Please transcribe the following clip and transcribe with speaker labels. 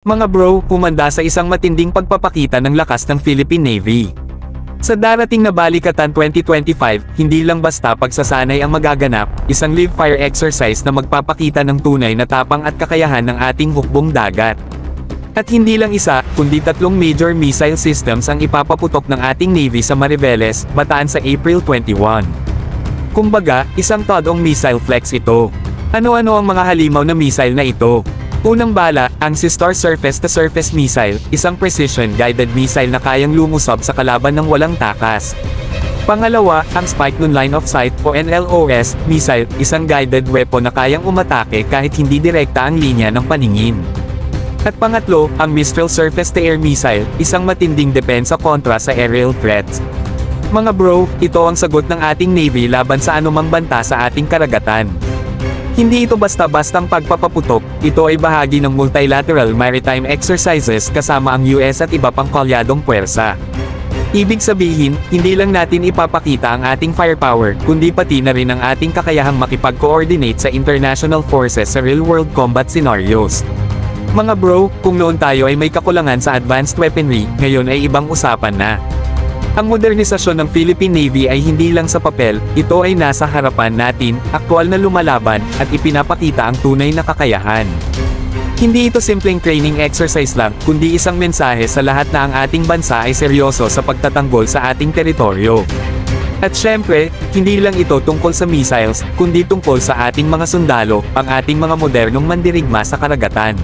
Speaker 1: Mga bro, humanda sa isang matinding pagpapakita ng lakas ng Philippine Navy. Sa darating na Balikatan 2025, hindi lang basta pagsasanay ang magaganap, isang live fire exercise na magpapakita ng tunay na tapang at kakayahan ng ating hukbong dagat. At hindi lang isa, kundi 3 major missile systems ang ipapaputok ng ating Navy sa Mariveles, Bataan sa April 21. Kumbaga, isang todong missile flex ito. Ano-ano ang mga halimaw na missile na ito? Unang bala, ang SeaStar Surface-to-Surface Missile, isang precision-guided missile na kayang lumusob sa kalaban ng walang takas. Pangalawa, ang Spike Nun Line of Sight o NLOS missile, isang guided weapon na kayang umatake kahit hindi direkta ang linya ng paningin. At pangatlo, ang Mistral Surface-to-Air Missile, isang matinding depensa kontra sa aerial threats. Mga bro, ito ang sagot ng ating Navy laban sa anumang banta sa ating karagatan. Hindi ito basta-bastang pagpapaputok, ito ay bahagi ng multilateral maritime exercises kasama ang US at iba pang kalyadong puwersa. Ibig sabihin, hindi lang natin ipapakita ang ating firepower, kundi pati na rin ang ating kakayahang makipag-coordinate sa international forces sa real-world combat scenarios. Mga bro, kung noon tayo ay may kakulangan sa advanced weaponry, ngayon ay ibang usapan na. Ang modernisasyon ng Philippine Navy ay hindi lang sa papel, ito ay nasa harapan natin, aktwal na lumalaban, at ipinapakita ang tunay na kakayahan. Hindi ito simpleng training exercise lang, kundi isang mensahe sa lahat na ang ating bansa ay seryoso sa pagtatanggol sa ating teritoryo. At syempre, hindi lang ito tungkol sa missiles, kundi tungkol sa ating mga sundalo, ang ating mga modernong mandirigma sa karagatan.